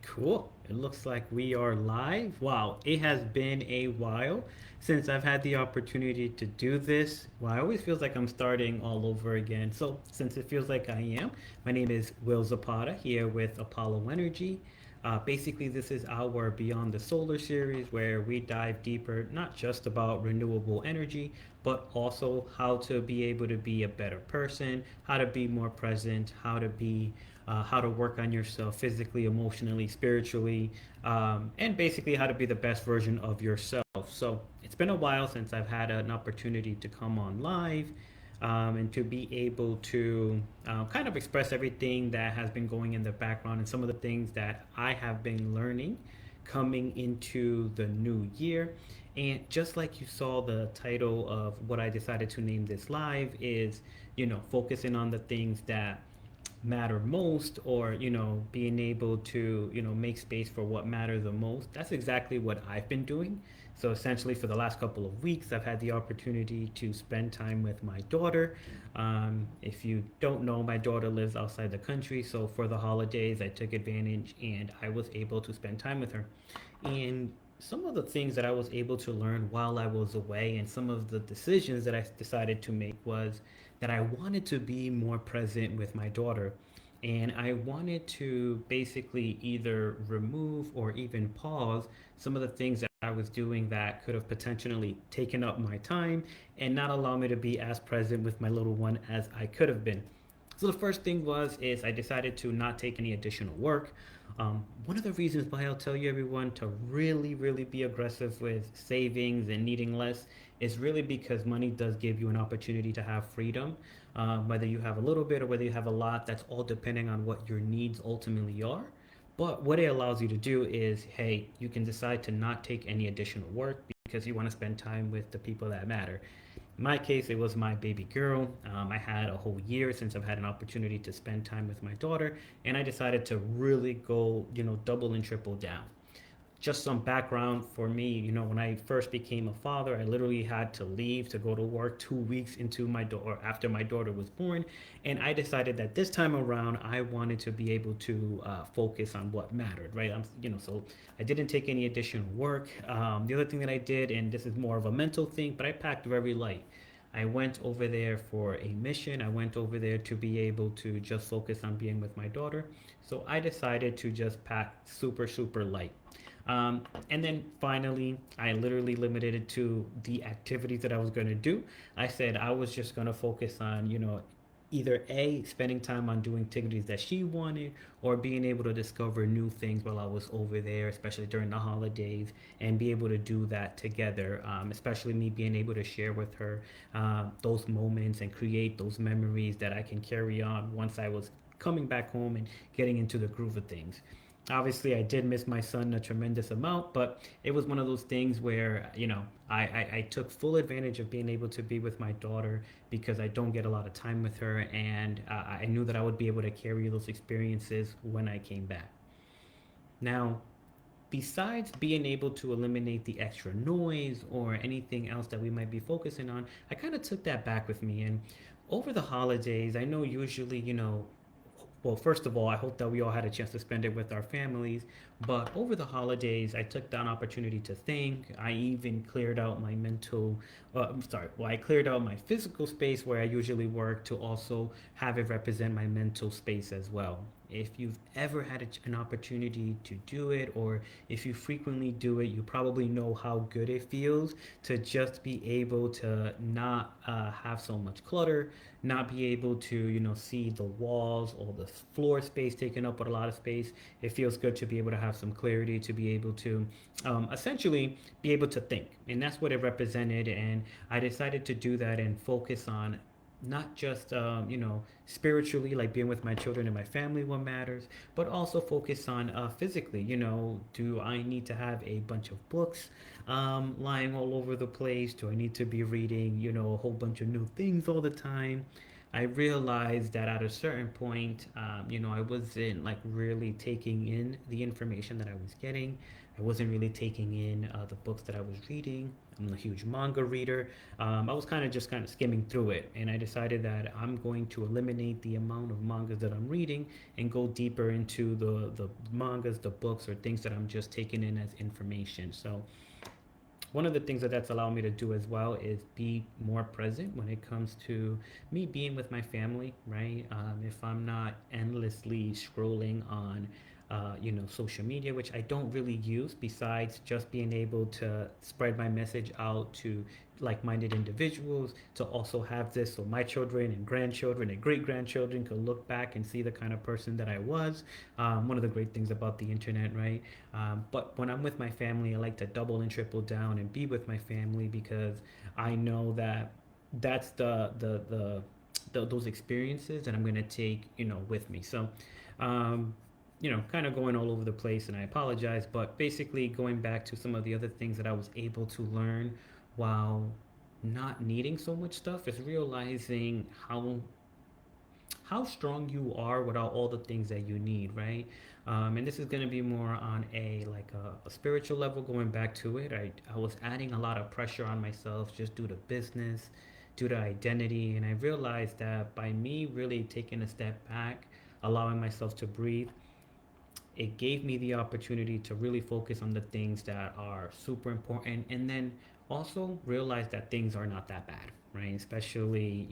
Cool. It looks like we are live. Wow, it has been a while since I've had the opportunity to do this. Well, I always feels like I'm starting all over again. So, since it feels like I am, my name is Will Zapata here with Apollo Energy. Basically, this is our Beyond the Solar series where we dive deeper, not just about renewable energy, but also how to be able to be a better person, how to be more present, how to work on yourself physically, emotionally, spiritually, and basically how to be the best version of yourself. So it's been a while since I've had an opportunity to come on live and to be able to kind of express everything that has been going in the background and some of the things that I have been learning coming into the new year. And just like you saw, the title of what I decided to name this live is, focusing on the things that matter most, or being able to make space for what matters the most. That's exactly what I've been doing. So essentially for the last couple of weeks I've had the opportunity to spend time with my daughter. If you don't know, my daughter lives outside the country, so for the holidays I took advantage and I was able to spend time with her. And some of the things that I was able to learn while I was away and some of the decisions that I decided to make was that I wanted to be more present with my daughter. And I wanted to basically either remove or even pause some of the things that I was doing that could have potentially taken up my time and not allow me to be as present with my little one as I could have been. So the first thing is I decided to not take any additional work. One of the reasons why I'll tell you everyone to really, really be aggressive with savings and needing less is really because money does give you an opportunity to have freedom. Whether you have a little bit or whether you have a lot, that's all depending on what your needs ultimately are. But what it allows you to do is, hey, you can decide to not take any additional work because you want to spend time with the people that matter. In my case, it was my baby girl. I had a whole year since I've had an opportunity to spend time with my daughter, and I decided to really go, double and triple down. Just some background for me, when I first became a father, I literally had to leave to go to work 2 weeks into my daughter after my daughter was born, and I decided that this time around I wanted to be able to focus on what mattered, right? So I didn't take any additional work. The other thing that I did, and this is more of a mental thing, but I packed very light. I went over there for a mission. I went over there to be able to just focus on being with my daughter. So I decided to just pack super, super light. And then finally, I literally limited it to the activities that I was going to do. I said I was just going to focus on, either A, spending time on doing activities that she wanted, or being able to discover new things while I was over there, especially during the holidays, and be able to do that together. Especially me being able to share with her those moments and create those memories that I can carry on once I was coming back home and getting into the groove of things. Obviously, I did miss my son a tremendous amount, but it was one of those things where, I took full advantage of being able to be with my daughter because I don't get a lot of time with her, and I knew that I would be able to carry those experiences when I came back. Now, besides being able to eliminate the extra noise or anything else that we might be focusing on, I kind of took that back with me. And over the holidays, I know usually, well, first of all, I hope that we all had a chance to spend it with our families. But over the holidays, I took that opportunity to think. I even cleared out my mental, I'm sorry, well, I cleared out my physical space where I usually work to also have it represent my mental space as well. If you've ever had an opportunity to do it, or if you frequently do it, you probably know how good it feels to just be able to not have so much clutter, not be able to, see the walls or the floor space taken up with a lot of space. It feels good to be able to have some clarity, to be able to essentially be able to think. And that's what it represented. And I decided to do that and focus on not just spiritually, like being with my children and my family, what matters, but also focus on physically. Do I need to have a bunch of books lying all over the place? Do I need to be reading a whole bunch of new things all the time? I realized that at a certain point, I wasn't like really taking in the information that I was getting. I wasn't really taking in the books that I was reading. I'm a huge manga reader. I was kind of skimming through it, and I decided that I'm going to eliminate the amount of mangas that I'm reading and go deeper into the mangas, the books, or things that I'm just taking in as information. So one of the things that that's allowed me to do as well is be more present when it comes to me being with my family, right? If I'm not endlessly scrolling on social media, which I don't really use besides just being able to spread my message out to like-minded individuals, to also have this so my children and grandchildren and great-grandchildren could look back and see the kind of person that I was. One of the great things about the internet, right? But when I'm with my family, I like to double and triple down and be with my family because I know that that's those experiences that I'm gonna take, with me. So, um, kind of going all over the place, and I apologize, but basically going back to some of the other things that I was able to learn while not needing so much stuff is realizing how strong you are without all the things that you need, right? And this is going to be more on a spiritual level. Going back to it, I was adding a lot of pressure on myself just due to business, due to identity, and I realized that by me really taking a step back, allowing myself to breathe, it gave me the opportunity to really focus on the things that are super important, and then also realize that things are not that bad, right? Especially,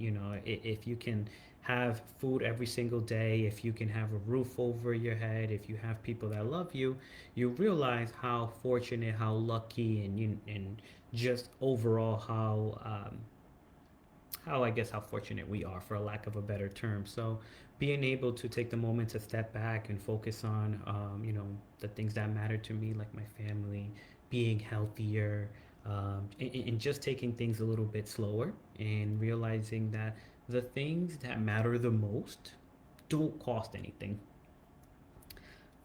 if you can have food every single day, if you can have a roof over your head, if you have people that love you, you realize how fortunate, how lucky, and just overall how I guess how fortunate we are, for a lack of a better term. So being able to take the moment to step back and focus on, the things that matter to me, like my family, being healthier, and just taking things a little bit slower and realizing that the things that matter the most don't cost anything.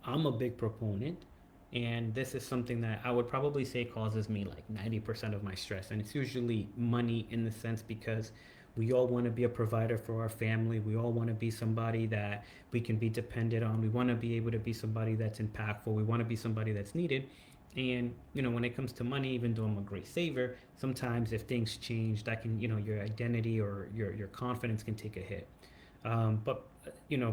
I'm a big proponent, and this is something that I would probably say causes me like 90% of my stress. And it's usually money, in the sense because we all want to be a provider for our family. We all want to be somebody that we can be dependent on. We want to be able to be somebody that's impactful. We want to be somebody that's needed. And when it comes to money, even though I'm a great saver, sometimes if things change, that can, your identity or your confidence can take a hit. But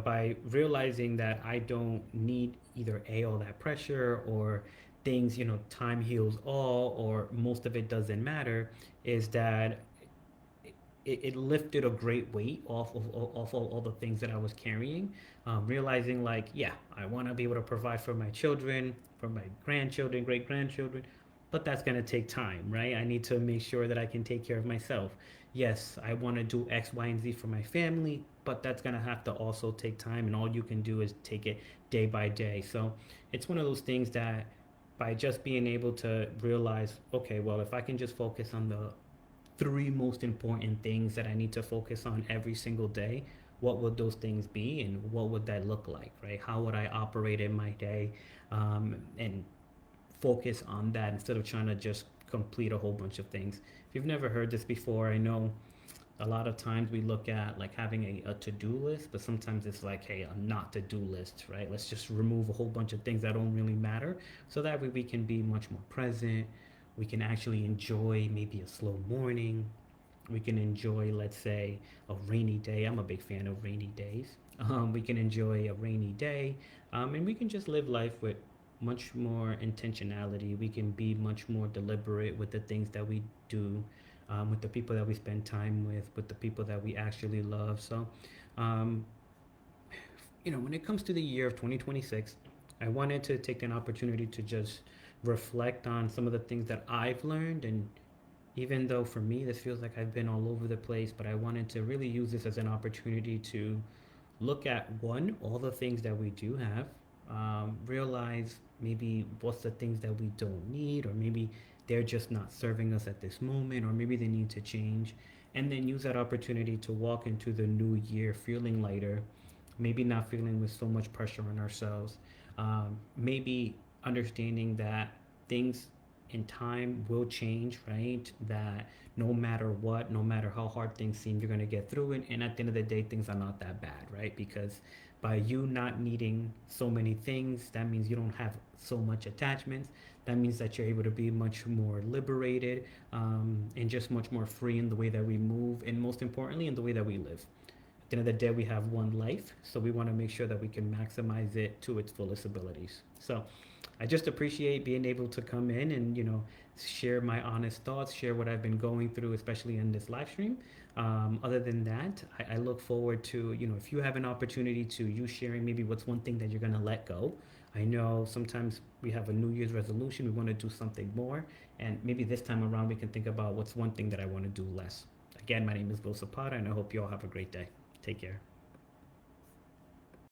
by realizing that I don't need either all that pressure, or things, time heals all, or most of it doesn't matter, is that it lifted a great weight off of all the things that I was carrying. Realizing, like, yeah, I want to be able to provide for my children, for my grandchildren, great grandchildren, but that's going to take time, right? I need to make sure that I can take care of myself. Yes, I want to do X, Y, and Z for my family, but that's going to have to also take time, and all you can do is take it day by day. So it's one of those things that, by just being able to realize, okay, well, if I can just focus on the three most important things that I need to focus on every single day, what would those things be, and what would that look like, right? How would I operate in my day, and focus on that instead of trying to just complete a whole bunch of things. If you've never heard this before, I know a lot of times we look at like having a to-do list, but sometimes it's like, hey, a not to-do list, right? Let's just remove a whole bunch of things that don't really matter, so that way we can be much more present. We can actually enjoy maybe a slow morning. We can enjoy, let's say, a rainy day. I'm a big fan of rainy days. We can enjoy a rainy day, and we can just live life with much more intentionality. We can be much more deliberate with the things that we do, with the people that we spend time with the people that we actually love. So, um, when it comes to the year of 2026, I wanted to take an opportunity to just reflect on some of the things that I've learned. And even though for me this feels like I've been all over the place, but I wanted to really use this as an opportunity to look at, one, all the things that we do have, realize maybe what's the things that we don't need, or maybe they're just not serving us at this moment, or maybe they need to change, and then use that opportunity to walk into the new year feeling lighter, maybe not feeling with so much pressure on ourselves, maybe understanding that things and time will change, right? That no matter what, no matter how hard things seem, you're going to get through it. And at the end of the day, things are not that bad, right? Because by you not needing so many things, that means you don't have so much attachments. That means that you're able to be much more liberated, and just much more free in the way that we move, and most importantly, in the way that we live. At the end of the day, we have one life, so we want to make sure that we can maximize it to its fullest abilities. So I just appreciate being able to come in and, share my honest thoughts, share what I've been going through, especially in this live stream. Other than that, I look forward to, if you have an opportunity to you sharing maybe what's one thing that you're going to let go. I know sometimes we have a New Year's resolution, we want to do something more, and maybe this time around we can think about what's one thing that I want to do less. Again, my name is Will Zapata, and I hope you all have a great day. Take care.